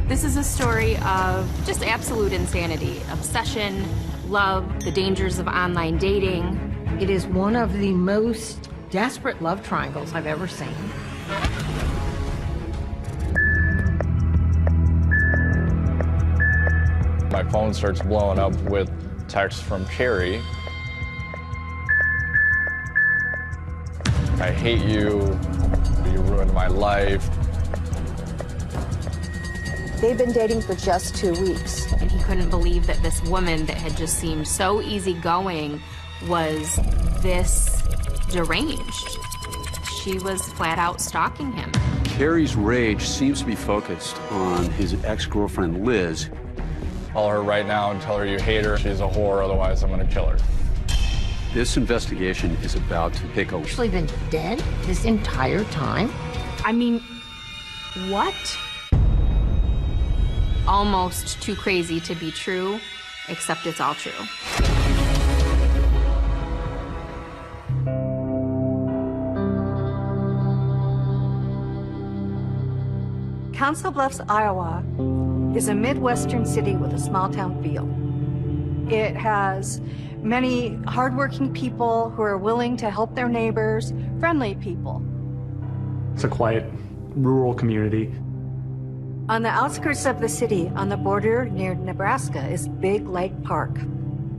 This is a story of just absolute insanity, obsession, love, the dangers of online dating. It is one of the most desperate love triangles I've ever seen. My phone starts blowing up with texts from Carrie. I hate you. You ruined my life. They'd been dating for just 2 weeks. And he couldn't believe that this woman that had just seemed so easygoing was this deranged. She was flat out stalking him. Carrie's rage seems to be focused on his ex-girlfriend, Liz. Call her right now and tell her you hate her. She's a whore, otherwise I'm gonna kill her. This investigation is about to take a... Actually been dead this entire time? I mean, what? Almost too crazy to be true, except it's all true. Council Bluffs, Iowa is a Midwestern city with a small-town feel. It has many hardworking people who are willing to help their neighbors, friendly people. It's a quiet, rural community. On the outskirts of the city, on the border near Nebraska, is Big Lake Park.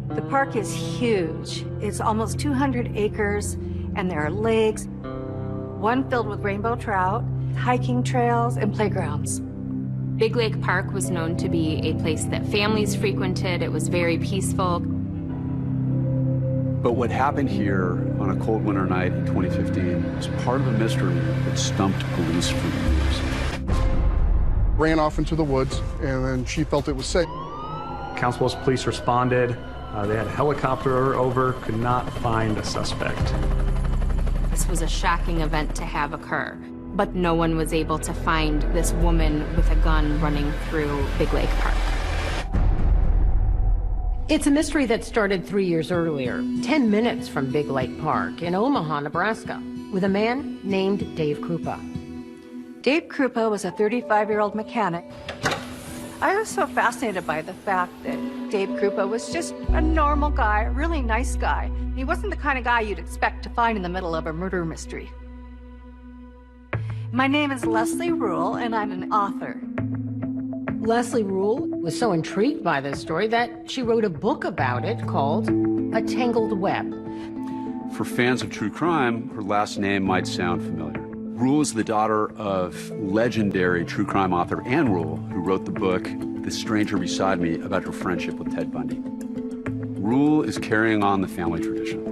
The park is huge. It's almost 200 acres, and there are lakes, one filled with rainbow trout, hiking trails, and playgrounds. Big Lake Park was known to be a place that families frequented. It was very peaceful. But what happened here on a cold winter night in 2015 was part of a mystery that stumped police for years. Ran off into the woods, and then she felt it was safe. Council Bluffs police responded. They had a helicopter over, could not find a suspect. This was a shocking event to have occur, but no one was able to find this woman with a gun running through Big Lake Park. It's a mystery that started 3 years earlier, 10 minutes from Big Lake Park in Omaha, Nebraska, with a man named Dave Krupa. Dave Krupa was a 35-year-old mechanic. I was so fascinated by the fact that Dave Krupa was just a normal guy, a really nice guy. He wasn't the kind of guy you'd expect to find in the middle of a murder mystery. My name is Leslie Rule, and I'm an author. Leslie Rule was so intrigued by this story that she wrote a book about it called A Tangled Web. For fans of true crime, her last name might sound familiar. Rule is the daughter of legendary true crime author Ann Rule, who wrote the book The Stranger Beside Me about her friendship with Ted Bundy. Rule is carrying on the family tradition.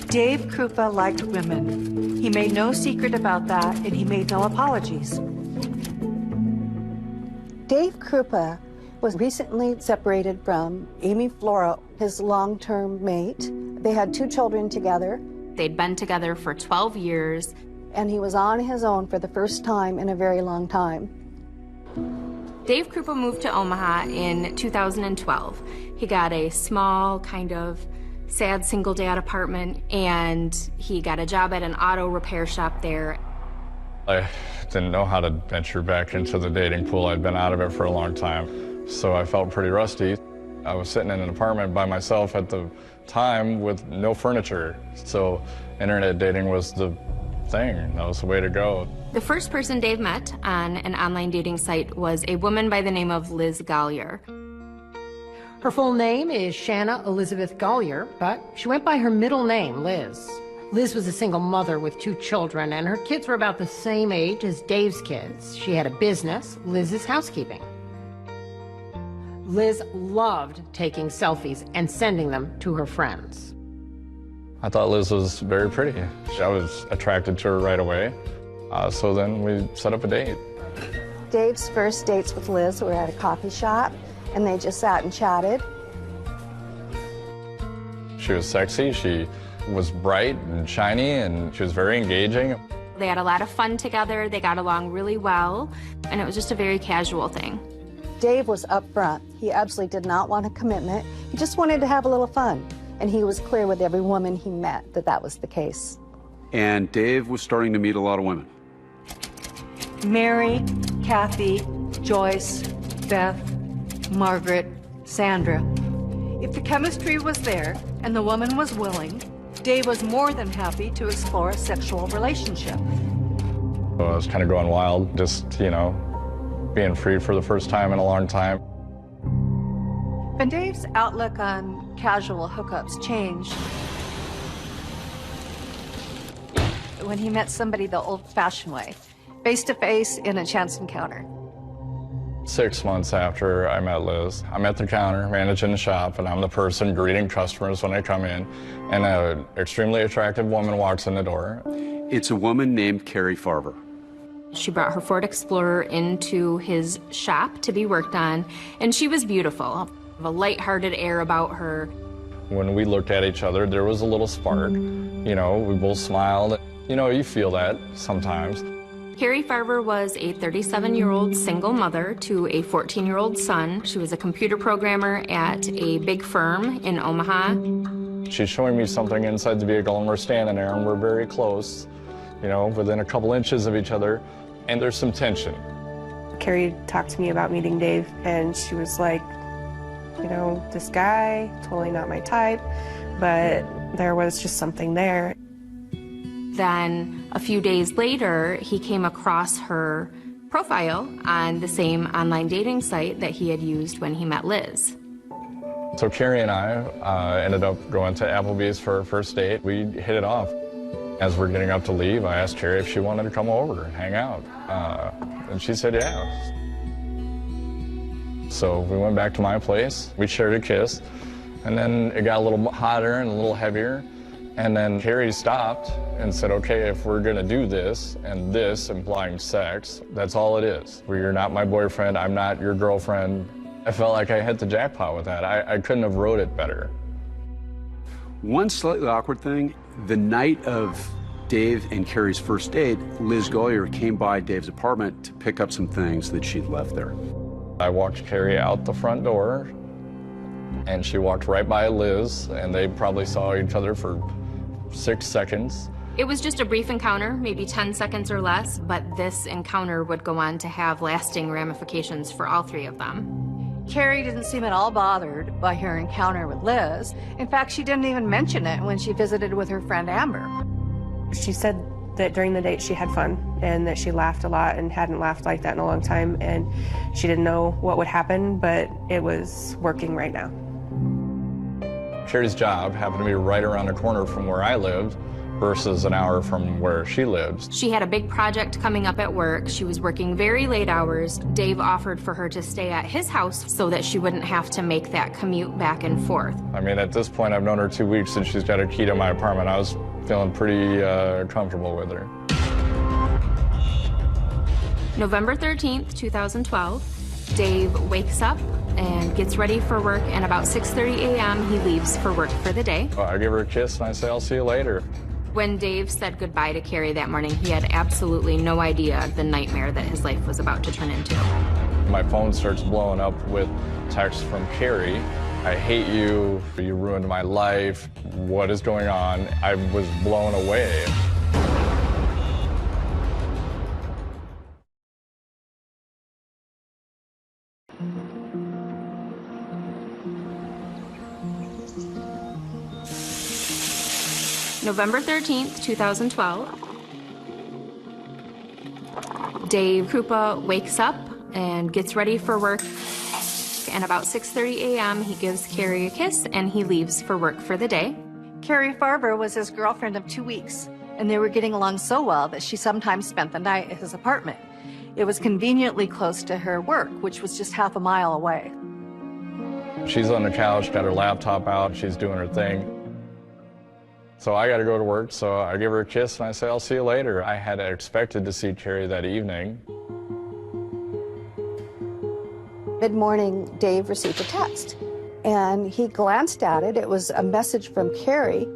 Dave Krupa liked women. He made no secret about that, and he made no apologies. Dave Krupa was recently separated from Amy Flora, his long-term mate. They had 2 children together. They'd been together for 12 years. And he was on his own for the first time in a very long time. Dave Krupa moved to Omaha in 2012. He got a small, kind of sad single dad apartment, and he got a job at an auto repair shop there. I didn't know how to venture back into the dating pool. I'd been out of it for a long time, so I felt pretty rusty. I was sitting in an apartment by myself at the time with no furniture, so internet dating was the thing. That was the way to go. The first person Dave met on an online dating site was a woman by the name of Liz Gollier. Her full name is Shanna Elizabeth Gollier, but she went by her middle name, Liz. Liz was a single mother with 2 children, and her kids were about the same age as Dave's kids. She had a business, Liz's Housekeeping. Liz loved taking selfies and sending them to her friends. I thought Liz was very pretty. I was attracted to her right away, so then we set up a date. Dave's first dates with Liz were at a coffee shop, and they just sat and chatted. She was sexy, she was bright and shiny, and she was very engaging. They had a lot of fun together, they got along really well, and it was just a very casual thing. Dave was upfront. He absolutely did not want a commitment. He just wanted to have a little fun. And he was clear with every woman he met that that was the case. And Dave was starting to meet a lot of women. Mary, Kathy, Joyce, Beth, Margaret, Sandra. If the chemistry was there and the woman was willing, Dave was more than happy to explore a sexual relationship. So I was kind of going wild, just, you know, being free for the first time in a long time. When Dave's outlook on casual hookups changed when he met somebody the old-fashioned way, face-to-face in a chance encounter. 6 months after I met Liz, I'm at the counter managing the shop, and I'm the person greeting customers when they come in, and an extremely attractive woman walks in the door. It's a woman named Carrie Farver. She brought her Ford Explorer into his shop to be worked on, and she was beautiful. A lighthearted air about her. When we looked at each other, there was a little spark. You know, we both smiled. You know, you feel that sometimes. Carrie Farver was a 37-year-old single mother to a 14-year-old son. She was a computer programmer at a big firm in Omaha. She's showing me something inside the vehicle, and we're standing there, and we're very close, you know, within a couple inches of each other, and there's some tension. Carrie talked to me about meeting Dave, and she was like, you know, this guy, totally not my type, but there was just something there. Then a few days later, he came across her profile on the same online dating site that he had used when he met Liz. So Carrie and I ended up going to Applebee's for our first date. We hit it off. As we're getting up to leave, I asked Carrie if she wanted to come over and hang out, and she said yeah. So we went back to my place, we shared a kiss, and then it got a little hotter and a little heavier, and then Carrie stopped and said, okay, if we're gonna do this, and this implying sex, that's all it is. You're not my boyfriend, I'm not your girlfriend. I felt like I hit the jackpot with that. I couldn't have wrote it better. One slightly awkward thing, the night of Dave and Carrie's first date, Liz Gollier came by Dave's apartment to pick up some things that she'd left there. I walked Carrie out the front door, and she walked right by Liz, and they probably saw each other for 6 seconds. It was just a brief encounter, maybe 10 seconds or less, but this encounter would go on to have lasting ramifications for all three of them. Carrie didn't seem at all bothered by her encounter with Liz. In fact, she didn't even mention it when she visited with her friend Amber. She said that during the date she had fun and that she laughed a lot and hadn't laughed like that in a long time, and she didn't know what would happen, but it was working right now. Carrie's job happened to be right around the corner from where I lived versus an hour from where she lives. She had a big project coming up at work. She was working very late hours. Dave offered for her to stay at his house so that she wouldn't have to make that commute back and forth. I mean, at this point, I've known her 2 weeks and she's got a key to my apartment. I was feeling pretty comfortable with her. November 13th, 2012, Dave wakes up and gets ready for work, and about 6:30 a.m. he leaves for work for the day. I give her a kiss and I say, I'll see you later. When Dave said goodbye to Carrie that morning, he had absolutely no idea the nightmare that his life was about to turn into. My phone starts blowing up with texts from Carrie. I hate you, you ruined my life, what is going on? I was blown away. November 13th, 2012. Dave Krupa wakes up and gets ready for work. And about 6:30 a.m., he gives Carrie a kiss and he leaves for work for the day. Carrie Farver was his girlfriend of 2 weeks, and they were getting along so well that she sometimes spent the night at his apartment. It was conveniently close to her work, which was just half a mile away. She's on the couch, got her laptop out, she's doing her thing. So I got to go to work, so I give her a kiss and I say, I'll see you later. I had expected to see Carrie that evening. Mid-morning, Dave received a text, and he glanced at it. It was a message from Carrie.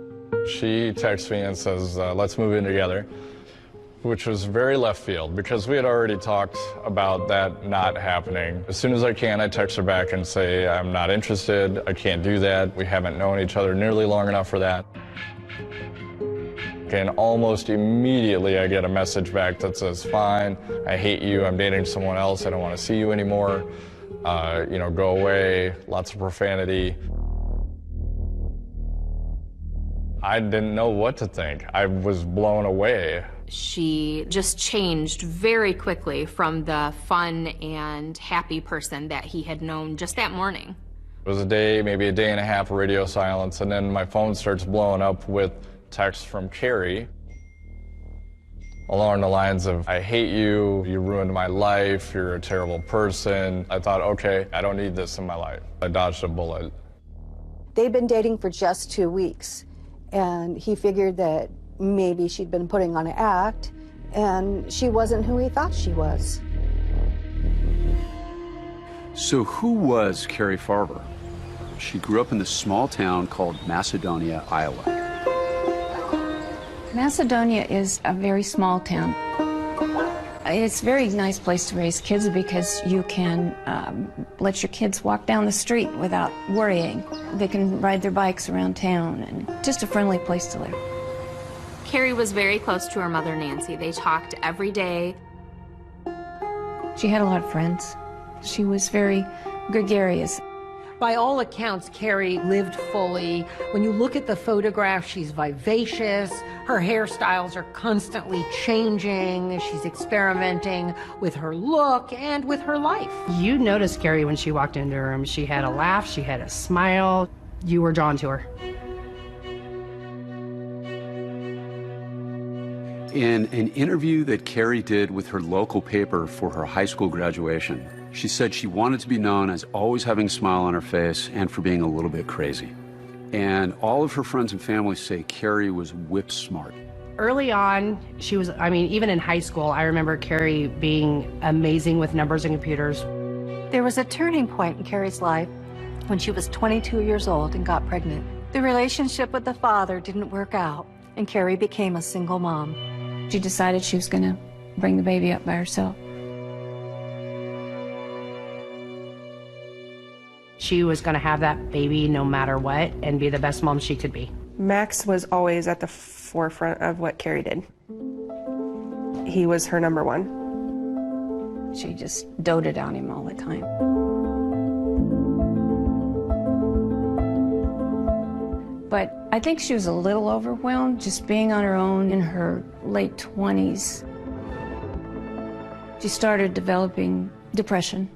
She texts me and says, let's move in together, which was very left field because we had already talked about that not happening. As soon as I can, I text her back and say, I'm not interested, I can't do that. We haven't known each other nearly long enough for that. And almost immediately I get a message back that says, fine, I hate you, I'm dating someone else, I don't want to see you anymore, go away, lots of profanity. I didn't know what to think. I was blown away. She just changed very quickly from the fun and happy person that he had known just that morning. It was a day, maybe a day and a half of radio silence, and then my phone starts blowing up with texts from Carrie along the lines of, I hate you, you ruined my life, you're a terrible person. I thought, okay, I don't need this in my life. I dodged a bullet. They'd been dating for just 2 weeks, and he figured that maybe she'd been putting on an act, and she wasn't who he thought she was. So who was Carrie Farber? She grew up in this small town called Macedonia, Iowa. Macedonia is a very small town. It's a very nice place to raise kids because you can let your kids walk down the street without worrying. They can ride their bikes around town, and just a friendly place to live. Carrie was very close to her mother, Nancy. They talked every day. She had a lot of friends. She was very gregarious. By all accounts, Carrie lived fully. When you look at the photograph, she's vivacious. Her hairstyles are constantly changing. She's experimenting with her look and with her life. You noticed Carrie when she walked into her room. She had a laugh, she had a smile. You were drawn to her. In an interview that Carrie did with her local paper for her high school graduation, she said she wanted to be known as always having a smile on her face and for being a little bit crazy. And all of her friends and family say Carrie was whip smart. Early on, she was, even in high school, I remember Carrie being amazing with numbers and computers. There was a turning point in Carrie's life when she was 22 years old and got pregnant. The relationship with the father didn't work out, and Carrie became a single mom. She decided she was going to bring the baby up by herself. She was going to have that baby no matter what and be the best mom she could be. Max was always at the forefront of what Carrie did. He was her number one. She just doted on him all the time. But I think she was a little overwhelmed just being on her own in her late 20s. She started developing depression.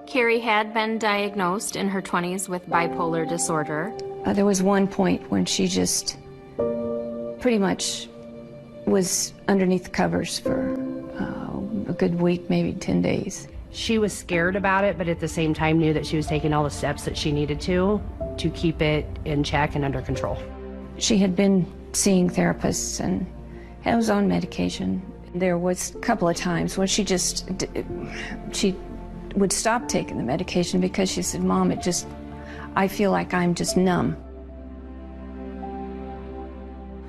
Carrie had been diagnosed in her 20s with bipolar disorder. There was one point when she just pretty much was underneath the covers for a good week, maybe 10 days. She was scared about it, but at the same time knew that she was taking all the steps that she needed to keep it in check and under control. She had been seeing therapists and was on medication. There was a couple of times when she would stop taking the medication because she said, Mom, I feel like I'm just numb.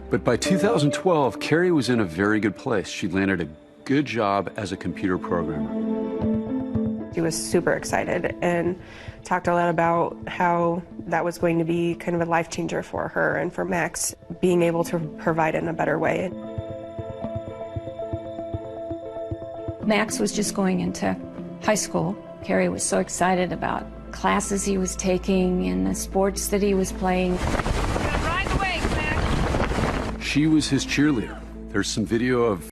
But by 2012, Carrie was in a very good place. She landed a good job as a computer programmer. She was super excited and talked a lot about how that was going to be kind of a life changer for her and for Max, being able to provide in a better way. Max was just going into high school. Carrie was so excited about classes he was taking and the sports that he was playing. Ride the wave, Max. She was his cheerleader. There's some video of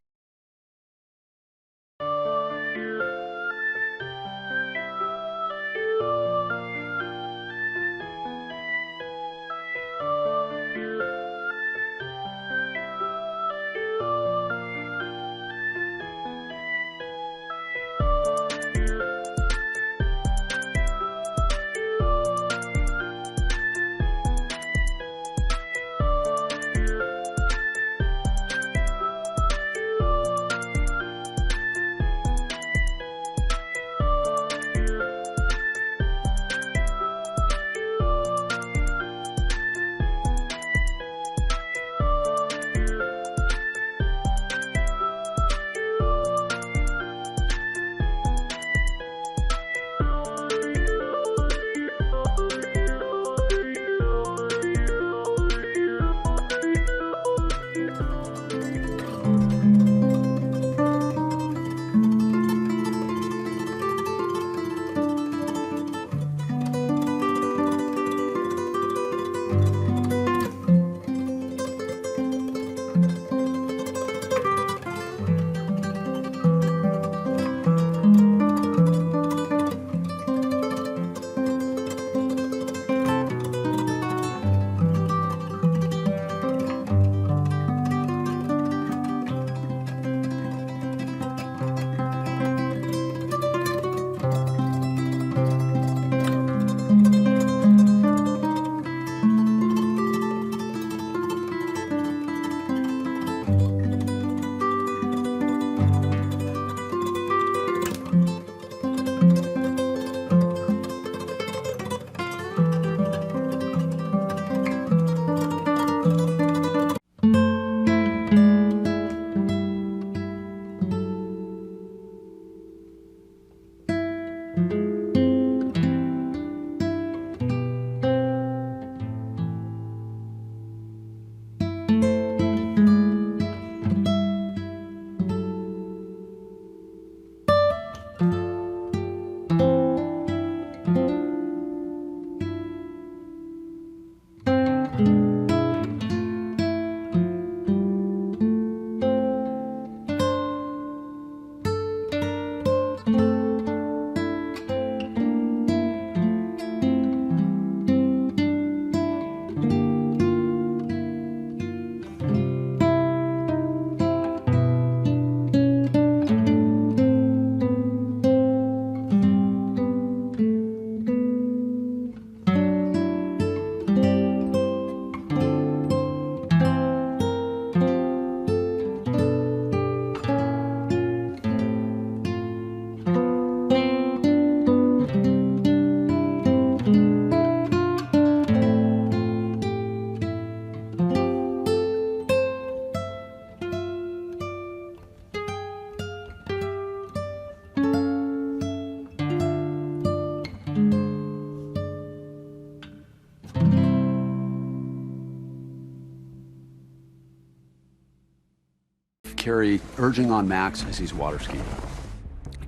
Carrie urging on Max as he's water skiing.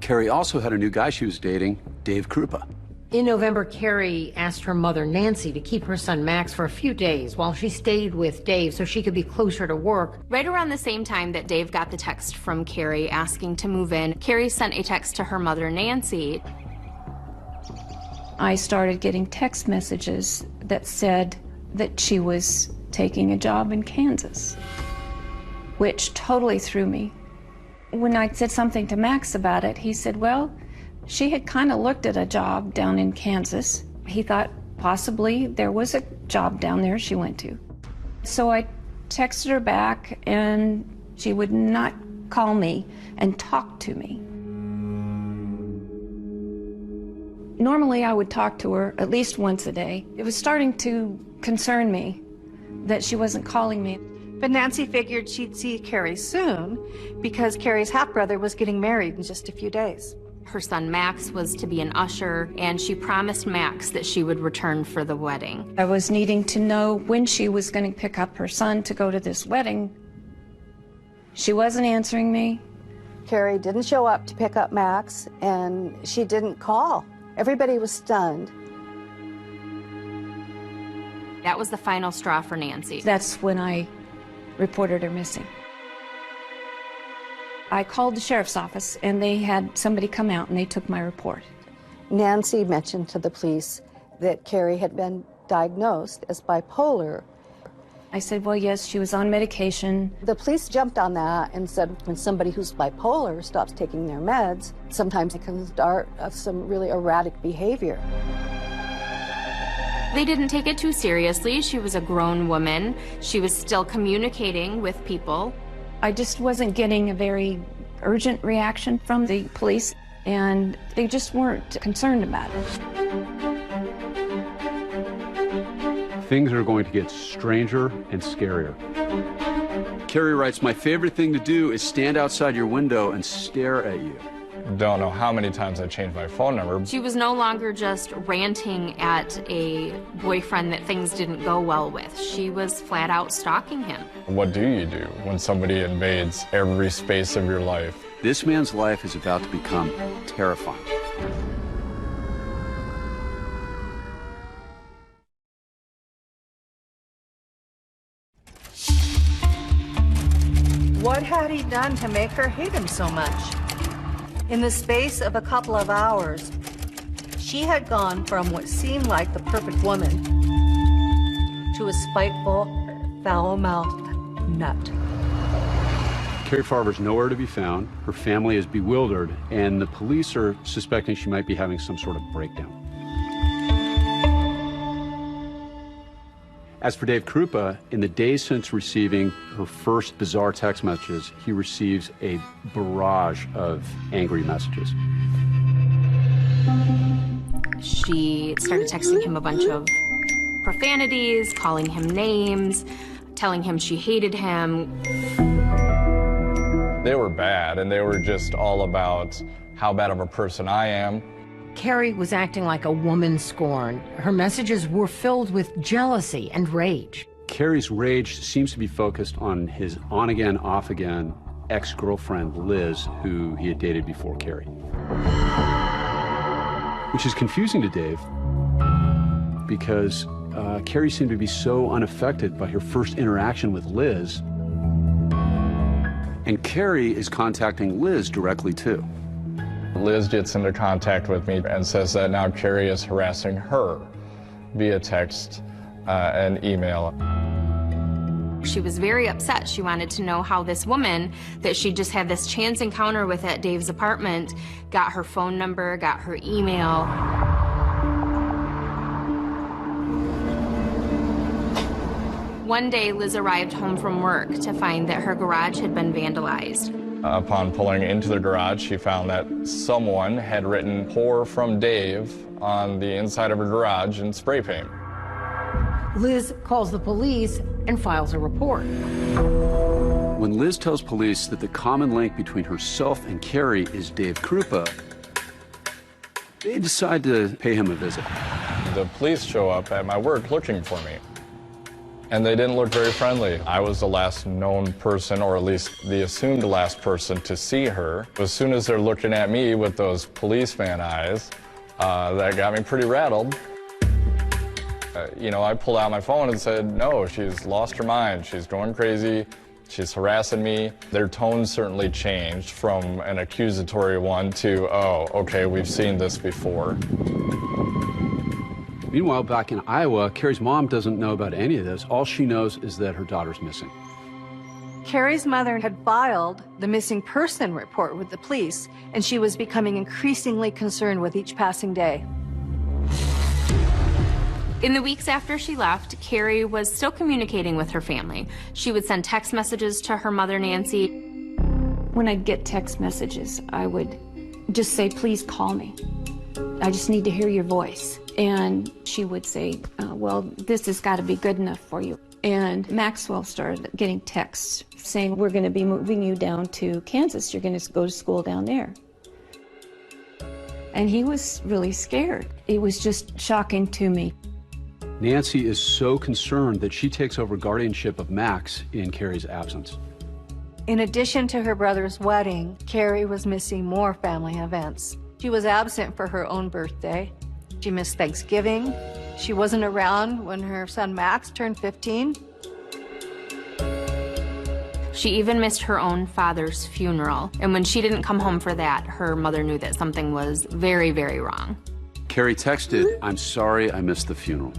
Carrie also had a new guy she was dating, Dave Krupa. In November, Carrie asked her mother, Nancy, to keep her son Max for a few days while she stayed with Dave so she could be closer to work. Right around the same time that Dave got the text from Carrie asking to move in, Carrie sent a text to her mother, Nancy. I started getting text messages that said that she was taking a job in Kansas, which totally threw me. When I said something to Max about it, he said, well, she had kind of looked at a job down in Kansas. He thought possibly there was a job down there she went to. So I texted her back, and she would not call me and talk to me. Normally I would talk to her at least once a day. It was starting to concern me that she wasn't calling me. But Nancy figured she'd see Carrie soon because Carrie's half-brother was getting married in just a few days. Her son Max was to be an usher, and she promised Max that she would return for the wedding. I was needing to know when she was going to pick up her son to go to this wedding. She wasn't answering me. Carrie didn't show up to pick up Max, and she didn't call. Everybody was stunned. That was the final straw for Nancy. That's when I reported her missing. I called the sheriff's office, and they had somebody come out, and they took my report. Nancy mentioned to the police that Carrie had been diagnosed as bipolar. I said, well, yes, she was on medication. The police jumped on that and said when somebody who's bipolar stops taking their meds, sometimes it can start some really erratic behavior. They didn't take it too seriously. She was a grown woman. She was still communicating with people. I just wasn't getting a very urgent reaction from the police, and they just weren't concerned about it. Things are going to get stranger and scarier. Carrie writes, my favorite thing to do is stand outside your window and stare at you. Don't know how many times I changed my phone number. She was no longer just ranting at a boyfriend that things didn't go well with. She was flat out stalking him. What do you do when somebody invades every space of your life? This man's life is about to become terrifying. What had he done to make her hate him so much? In the space of a couple of hours, she had gone from what seemed like the perfect woman to a spiteful, foul-mouthed nut. Carrie Farver's nowhere to be found. Her family is bewildered, and the police are suspecting she might be having some sort of breakdown. As for Dave Krupa, in the days since receiving her first bizarre text messages, he receives a barrage of angry messages. She started texting him a bunch of profanities, calling him names, telling him she hated him. They were bad, and they were just all about how bad of a person I am. Carrie was acting like a woman scorned. Her messages were filled with jealousy and rage. Carrie's rage seems to be focused on his on-again, off-again ex-girlfriend, Liz, who he had dated before Carrie. Which is confusing to Dave because Carrie seemed to be so unaffected by her first interaction with Liz. And Carrie is contacting Liz directly, too. Liz gets into contact with me and says that now Carrie is harassing her via text and email. She was very upset. She wanted to know how this woman that she just had this chance encounter with at Dave's apartment got her phone number, got her email. One day, Liz arrived home from work to find that her garage had been vandalized. Upon pulling into the garage, she found that someone had written "Pour from Dave" on the inside of her garage in spray paint. Liz calls the police and files a report. When Liz tells police that the common link between herself and Carrie is Dave Krupa, they decide to pay him a visit. The police show up at my work looking for me. And they didn't look very friendly. I was the last known person, or at least the assumed last person, to see her. As soon as they're looking at me with those policeman eyes, that got me pretty rattled. You know, I pulled out my phone and said, no, she's lost her mind. She's going crazy. She's harassing me. Their tone certainly changed from an accusatory one to, oh, okay, we've seen this before. Meanwhile, back in Iowa, Carrie's mom doesn't know about any of this. All she knows is that her daughter's missing. Carrie's mother had filed the missing person report with the police, and she was becoming increasingly concerned with each passing day. In the weeks after she left, Carrie was still communicating with her family. She would send text messages to her mother, Nancy. When I'd get text messages, I would just say, please call me. I just need to hear your voice. And she would say, well, this has got to be good enough for you. And Maxwell started getting texts saying, we're going to be moving you down to Kansas. You're going to go to school down there. And he was really scared. It was just shocking to me. Nancy is so concerned that she takes over guardianship of Max in Carrie's absence. In addition to her brother's wedding, Carrie was missing more family events. She was absent for her own birthday. She missed Thanksgiving. She wasn't around when her son Max turned 15. She even missed her own father's funeral. And when she didn't come home for that, her mother knew that something was very, very wrong. Carrie texted, I'm sorry I missed the funeral.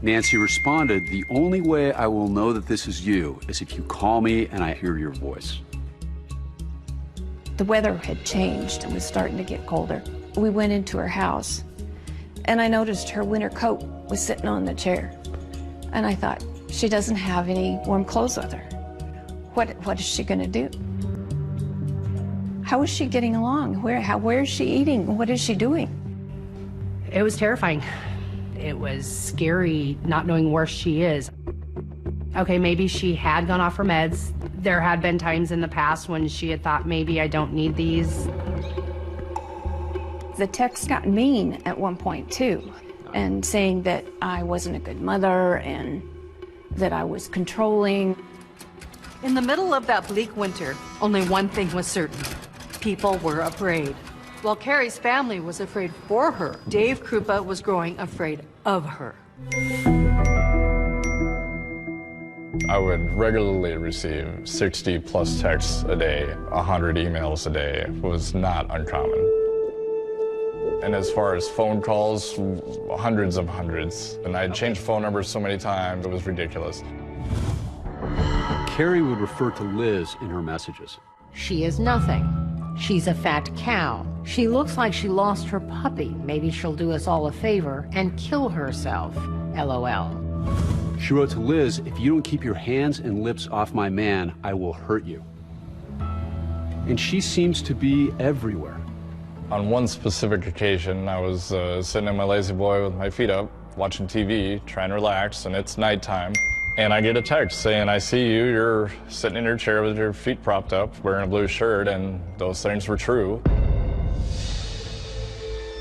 Nancy responded, the only way I will know that this is you is if you call me and I hear your voice. The weather had changed and was starting to get colder. We went into her house, and I noticed her winter coat was sitting on the chair. And I thought, she doesn't have any warm clothes with her. What is she going to do? How is she getting along? Where is she eating? What is she doing? It was terrifying. It was scary not knowing where she is. Okay, maybe she had gone off her meds. There had been times in the past when she had thought, maybe I don't need these. The text got mean at one point, too, and saying that I wasn't a good mother and that I was controlling. In the middle of that bleak winter, only one thing was certain. People were afraid. While Carrie's family was afraid for her, Dave Krupa was growing afraid of her. I would regularly receive 60 plus texts a day, 100 emails a day. It was not uncommon. And as far as phone calls, hundreds of hundreds. And I'd changed phone numbers so many times, it was ridiculous. Carrie would refer to Liz in her messages. She is nothing. She's a fat cow. She looks like she lost her puppy. Maybe she'll do us all a favor and kill herself. LOL. She wrote to Liz, if you don't keep your hands and lips off my man, I will hurt you. And she seems to be everywhere. On one specific occasion, I was sitting in my lazy boy with my feet up, watching TV, trying to relax, and it's nighttime. And I get a text saying, I see you, you're sitting in your chair with your feet propped up, wearing a blue shirt, and those things were true.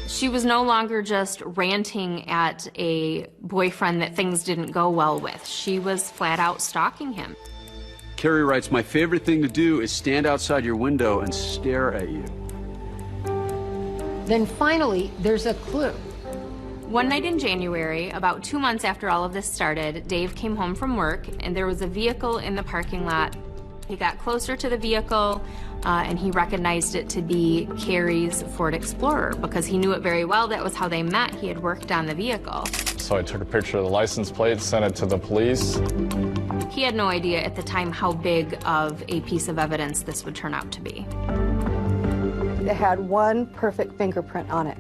She was no longer just ranting at a boyfriend that things didn't go well with. She was flat out stalking him. Carrie writes, my favorite thing to do is stand outside your window and stare at you. Then finally, there's a clue. One night in January, about 2 months after all of this started, Dave came home from work and there was a vehicle in the parking lot. He got closer to the vehicle and he recognized it to be Carrie's Ford Explorer because he knew it very well. That was how they met. He had worked on the vehicle. So I took a picture of the license plate, sent it to the police. He had no idea at the time how big of a piece of evidence this would turn out to be. It had one perfect fingerprint on it.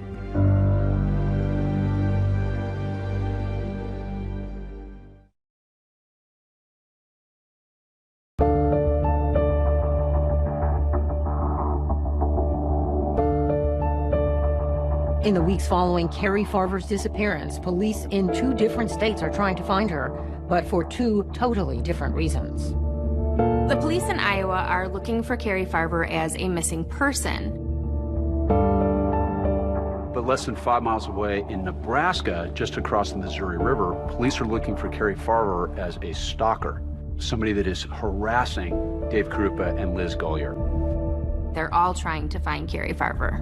In the weeks following Carrie Farver's disappearance, police in 2 different states are trying to find her, but for 2 totally different reasons. The police in Iowa are looking for Carrie Farver as a missing person. But less than 5 miles away in Nebraska, just across the Missouri River, police are looking for Carrie Farver as a stalker, somebody that is harassing Dave Krupa and Liz Gollier. They're all trying to find Carrie Farver.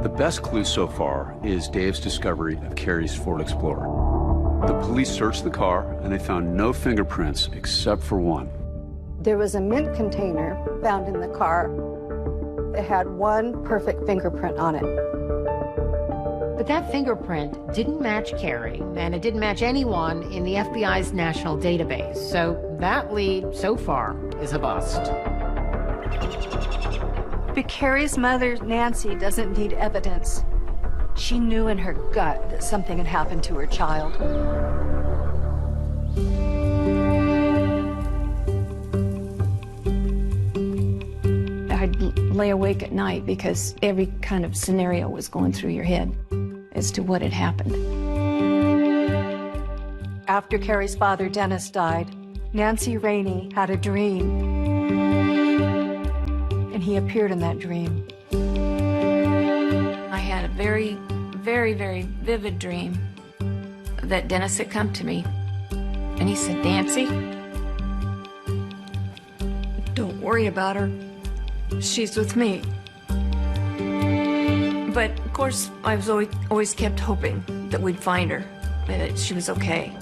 The best clue so far is Dave's discovery of Carrie's Ford Explorer. The police searched the car and they found no fingerprints except for one. There was a mint container found in the car that had one perfect fingerprint on it. But that fingerprint didn't match Carrie, and it didn't match anyone in the FBI's national database. So that lead, so far, is a bust. But Carrie's mother, Nancy, doesn't need evidence. She knew in her gut that something had happened to her child. I'd lay awake at night because every kind of scenario was going through your head as to what had happened. After Carrie's father, Dennis, died, Nancy Rainey had a dream. And he appeared in that dream. I had a very, very, very vivid dream that Dennis had come to me. And he said, "Nancy, don't worry about her. She's with me." But of course, I was always kept hoping that we'd find her, that she was okay.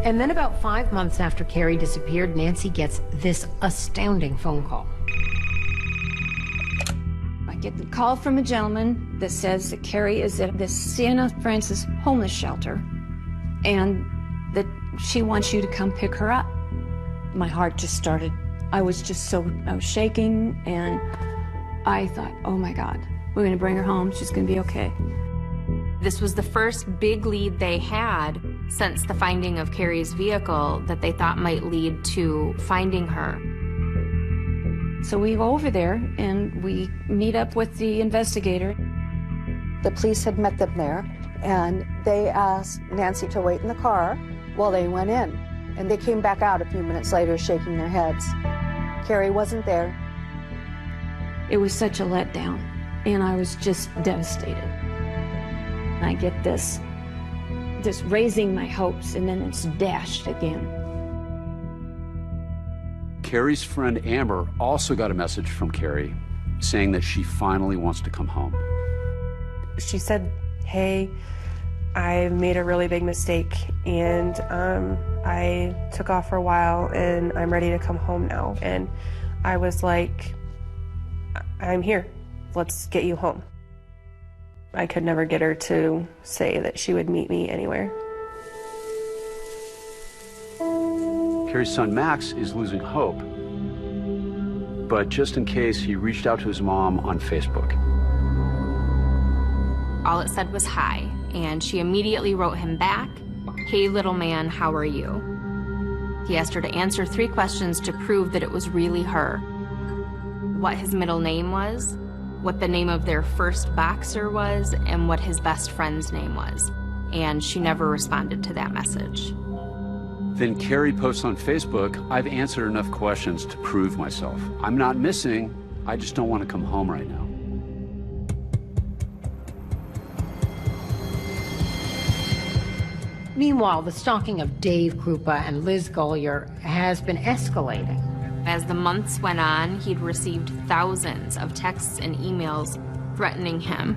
And then about 5 months after Carrie disappeared, Nancy gets this astounding phone call. I get the call from a gentleman that says that Carrie is at the Siena Francis homeless shelter and that she wants you to come pick her up. My heart just started. I was shaking, and I thought, oh my God, we're gonna bring her home, she's gonna be okay. This was the first big lead they had since the finding of Carrie's vehicle that they thought might lead to finding her. So we go over there and we meet up with the investigator. The police had met them there, and they asked Nancy to wait in the car while they went in. And they came back out a few minutes later shaking their heads. Carrie wasn't there. It was such a letdown, and I was just devastated. I get this raising my hopes, and then it's dashed again. Carrie's friend Amber also got a message from Carrie saying that she finally wants to come home. She said, "Hey, I made a really big mistake, and I took off for a while, and I'm ready to come home now." And I was like, "I'm here. Let's get you home." I could never get her to say that she would meet me anywhere. Carrie's son Max is losing hope, but just in case, he reached out to his mom on Facebook. All it said was hi, and she immediately wrote him back, "Hey little man, how are you?" He asked her to answer 3 questions to prove that it was really her. What his middle name was, what the name of their first boxer was, and what his best friend's name was. And she never responded to that message. Then Carrie posts on Facebook, "I've answered enough questions to prove myself. I'm not missing, I just don't want to come home right now." Meanwhile, the stalking of Dave Krupa and Liz Gollier has been escalating. As the months went on, he'd received thousands of texts and emails threatening him.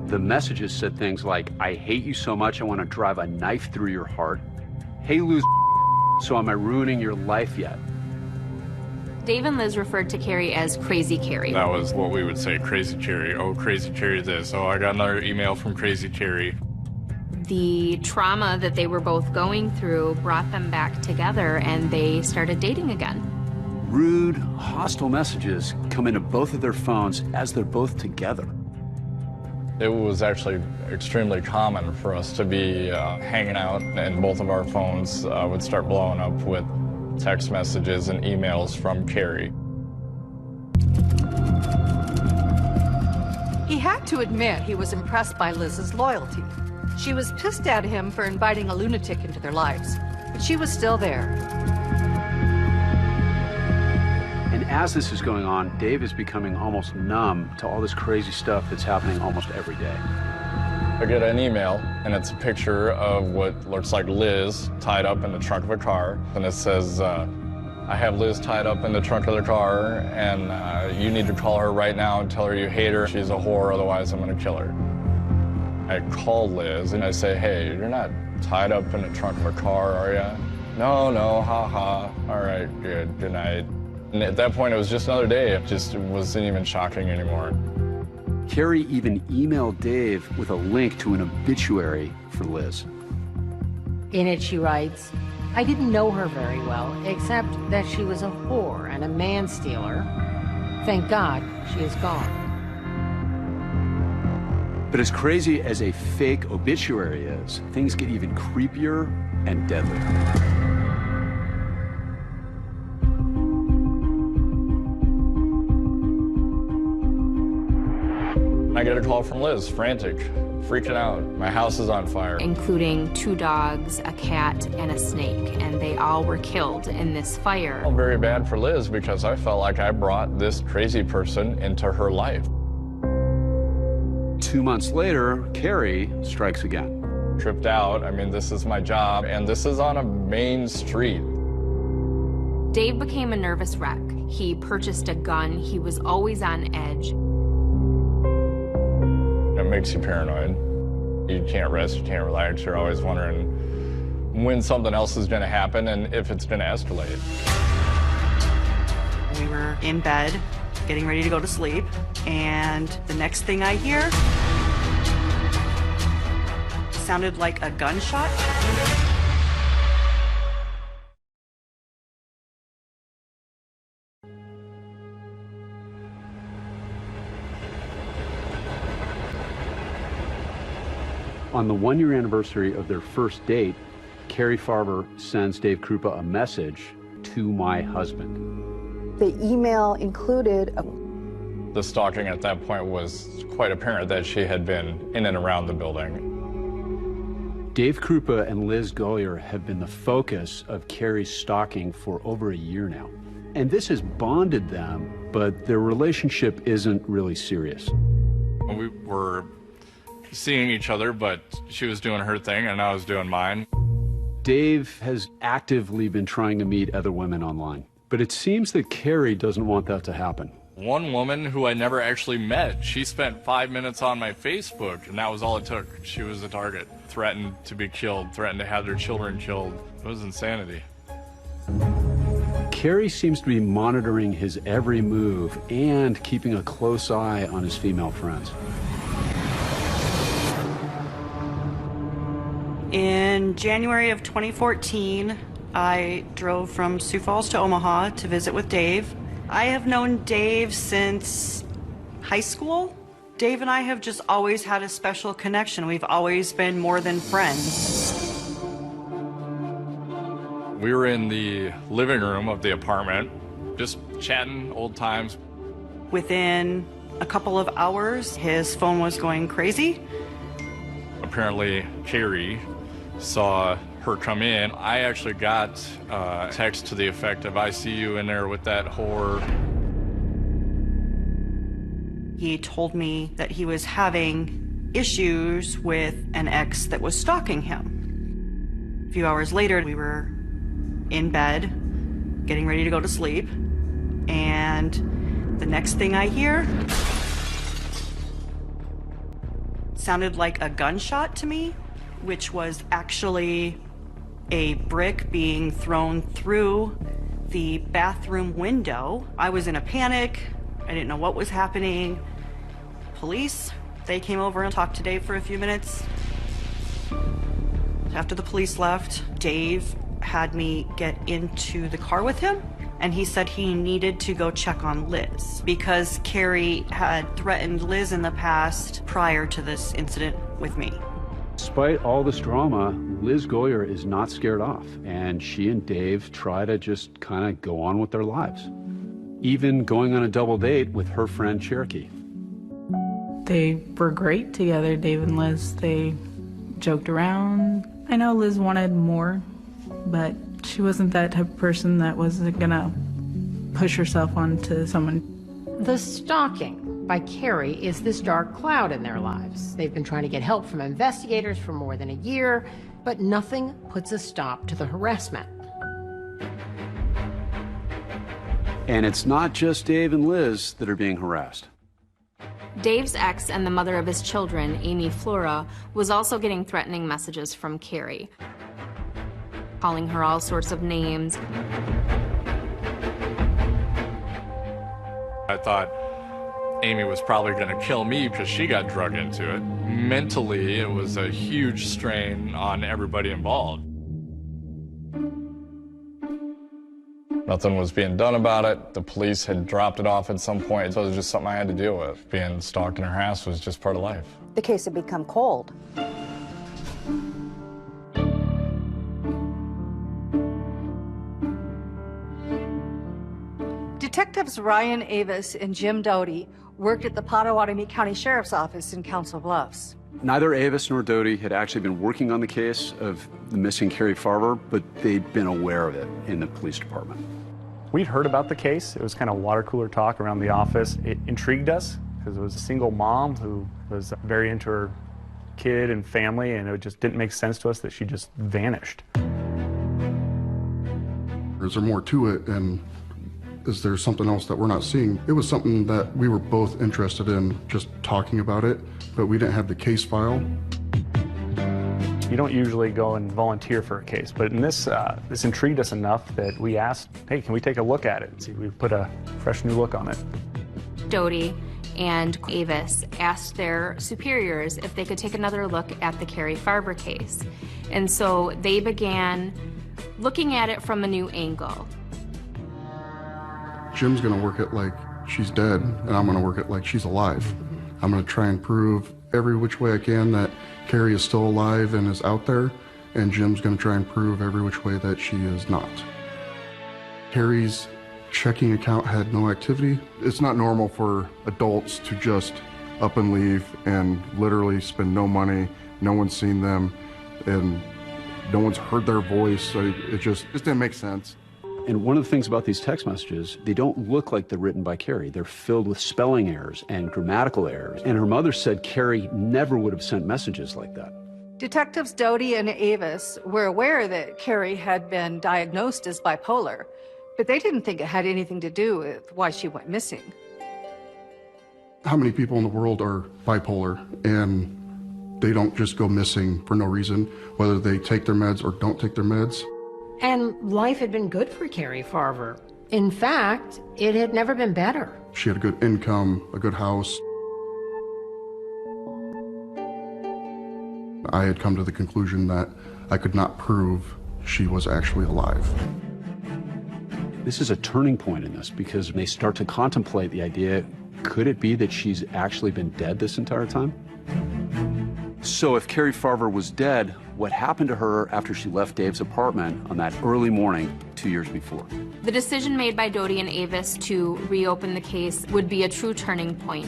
The messages said things like, "I hate you so much I want to drive a knife through your heart. Hey, lose so am I ruining your life yet?" Dave and Liz referred to Carrie as Crazy Carrie. That was what we would say, Crazy Carrie. Oh, Crazy Carrie this. Oh, I got another email from Crazy Carrie. The trauma that they were both going through brought them back together, and they started dating again. Rude, hostile messages come into both of their phones as they're both together. It was actually extremely common for us to be hanging out, and both of our phones would start blowing up with text messages and emails from Carrie. He had to admit he was impressed by Liz's loyalty. She was pissed at him for inviting a lunatic into their lives, but she was still there. And as this is going on, Dave is becoming almost numb to all this crazy stuff that's happening almost every day. I get an email, and it's a picture of what looks like Liz tied up in the trunk of a car, and it says, I have Liz tied up in the trunk of the car, and you need to call her right now and tell her you hate her. She's a whore, otherwise I'm going to kill her. I call Liz, and I say, hey, you're not tied up in the trunk of a car, are you? No, ha. All right, good night. And at that point, it was just another day. It just wasn't even shocking anymore. Carrie even emailed Dave with a link to an obituary for Liz. In it, she writes, I didn't know her very well, except that she was a whore and a man-stealer. Thank God she is gone. But as crazy as a fake obituary is, things get even creepier and deadlier. I get a call from Liz, frantic, freaking out. My house is on fire. Including 2 dogs, a cat, and a snake, and they all were killed in this fire. I felt very bad for Liz because I felt like I brought this crazy person into her life. 2 months later, Carrie strikes again. Tripped out. I mean, this is my job, and this is on a main street. Dave became a nervous wreck. He purchased a gun. He was always on edge. It makes you paranoid. You can't rest, you can't relax. You're always wondering when something else is going to happen and if it's going to escalate. We were in bed, getting ready to go to sleep, and the next thing I hear sounded like a gunshot. On the 1-year anniversary of their first date, Carrie Farber sends Dave Krupa a message, to my husband. The email included The stalking at that point was quite apparent that she had been in and around the building. Dave Krupa and Liz Gollier have been the focus of Carrie's stalking for over a year now. And this has bonded them, but their relationship isn't really serious. We were seeing each other, but she was doing her thing and I was doing mine. Dave has actively been trying to meet other women online, but it seems that Carrie doesn't want that to happen. One woman who I never actually met, she spent 5 minutes on my Facebook, and that was all it took. She was a target, threatened to be killed, threatened to have their children killed. It was insanity. Carrie seems to be monitoring his every move and keeping a close eye on his female friends. In January of 2014, I drove from Sioux Falls to Omaha to visit with Dave. I have known Dave since high school. Dave and I have just always had a special connection. We've always been more than friends. We were in the living room of the apartment, just chatting old times. Within a couple of hours, his phone was going crazy. Apparently, Carrie saw her come in. I actually got a text to the effect of, I see you in there with that whore. He told me that he was having issues with an ex that was stalking him. A few hours later, we were in bed, getting ready to go to sleep, and the next thing I hear sounded like a gunshot to me, which was actually a brick being thrown through the bathroom window. I was in a panic. I didn't know what was happening. Police, they came over and talked to Dave for a few minutes. After the police left, Dave had me get into the car with him, and he said he needed to go check on Liz because Carrie had threatened Liz in the past prior to this incident with me. Despite all this drama, Liz Gollier is not scared off, and she and Dave try to just kind of go on with their lives, even going on a double date with her friend Cherokee. They were great together, Dave and Liz. They joked around. I know Liz wanted more, but she wasn't that type of person that was gonna push herself onto someone. The stalking by Carrie is this dark cloud in their lives. They've been trying to get help from investigators for more than a year, but nothing puts a stop to the harassment. And it's not just Dave and Liz that are being harassed. Dave's ex and the mother of his children, Amy Flora, was also getting threatening messages from Carrie, calling her all sorts of names. I thought Amy was probably going to kill me because she got drug into it. Mentally, it was a huge strain on everybody involved. Nothing was being done about it. The police had dropped it off at some point, so it was just something I had to deal with. Being stalked and harassed was just part of life. The case had become cold. Detectives Ryan Avis and Jim Doty worked at the Pottawatomie County Sheriff's Office in Council Bluffs. Neither Avis nor Doty had actually been working on the case of the missing Carrie Farver, but they'd been aware of it in the police department. We'd heard about the case. It was kind of water cooler talk around the office. It intrigued us because it was a single mom who was very into her kid and family, and it just didn't make sense to us that she just vanished. Is there more to it, and is there something else that we're not seeing? It was something that we were both interested in just talking about it, but we didn't have the case file. You don't usually go and volunteer for a case, but in this intrigued us enough that we asked, hey, can we take a look at it and see if we put a fresh new look on it? Doty and Avis asked their superiors if they could take another look at the Carrie Farver case. And so they began looking at it from a new angle. Jim's gonna work it like she's dead, and I'm gonna work it like she's alive. I'm gonna try and prove every which way I can that Carrie is still alive and is out there, and Jim's gonna try and prove every which way that she is not. Carrie's checking account had no activity. It's not normal for adults to just up and leave and literally spend no money, no one's seen them, and no one's heard their voice. It just didn't make sense. And one of the things about these text messages, they don't look like they're written by Carrie. They're filled with spelling errors and grammatical errors. And her mother said Carrie never would have sent messages like that. Detectives Doty and Avis were aware that Carrie had been diagnosed as bipolar, but they didn't think it had anything to do with why she went missing. How many people in the world are bipolar and they don't just go missing for no reason, whether they take their meds or don't take their meds? And life had been good for Carrie Farver. In fact, it had never been better. She had a good income, a good house. I had come to the conclusion that I could not prove she was actually alive. This is a turning point in this because they start to contemplate the idea, could it be that she's actually been dead this entire time? So if Carrie Farver was dead, what happened to her after she left Dave's apartment on that early morning 2 years before? The decision made by Doty and Avis to reopen the case would be a true turning point.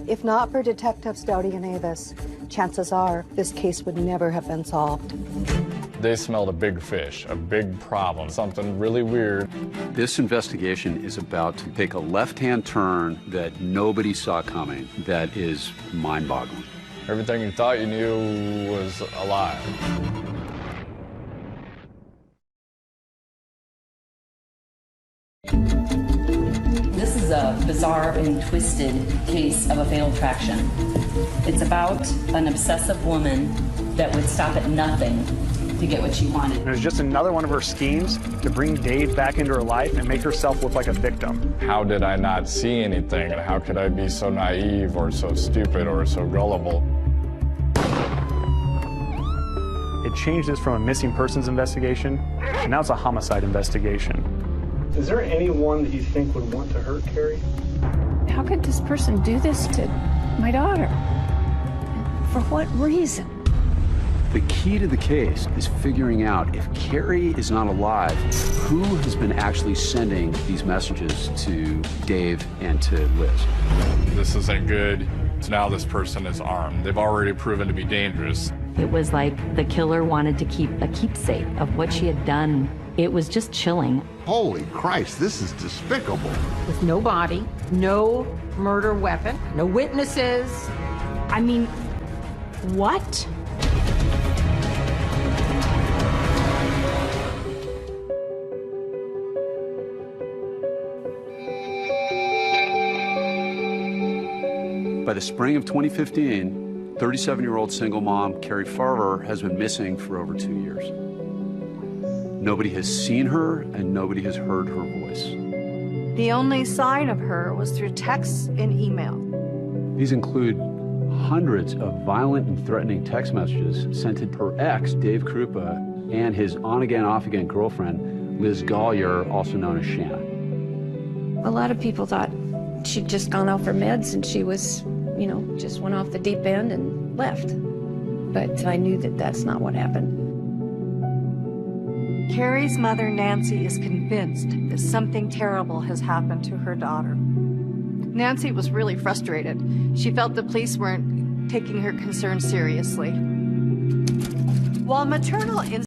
If not for Detectives Doty and Avis, chances are this case would never have been solved. They smelled a big fish, a big problem, something really weird. This investigation is about to take a left-hand turn that nobody saw coming, that is mind-boggling. Everything you thought you knew was a lie. This is a bizarre and twisted case of a fatal attraction. It's about an obsessive woman that would stop at nothing to get what she wanted. It was just another one of her schemes to bring Dave back into her life and make herself look like a victim. How did I not see anything, and how could I be so naive or so stupid or so gullible? It changed this from a missing persons investigation, and now it's a homicide investigation. Is there anyone that you think would want to hurt Carrie? How could this person do this to my daughter? For what reason? The key to the case is figuring out if Carrie is not alive, who has been actually sending these messages to Dave and to Liz. This isn't good. So now this person is armed. They've already proven to be dangerous. It was like the killer wanted to keep a keepsake of what she had done. It was just chilling. Holy Christ, this is despicable. With no body, no murder weapon, no witnesses. I mean, what? By the spring of 2015, 37-year-old single mom Carrie Farver has been missing for over 2 years. Nobody has seen her and nobody has heard her voice. The only sign of her was through texts and email. These include hundreds of violent and threatening text messages sent to her ex, Dave Krupa, and his on-again, off-again girlfriend, Liz Gollier, also known as Shanna. A lot of people thought she'd just gone off her meds and she was, just went off the deep end and left. But I knew that that's not what happened. Carrie's mother, Nancy, is convinced that something terrible has happened to her daughter. Nancy was really frustrated. She felt the police weren't taking her concerns seriously. While maternal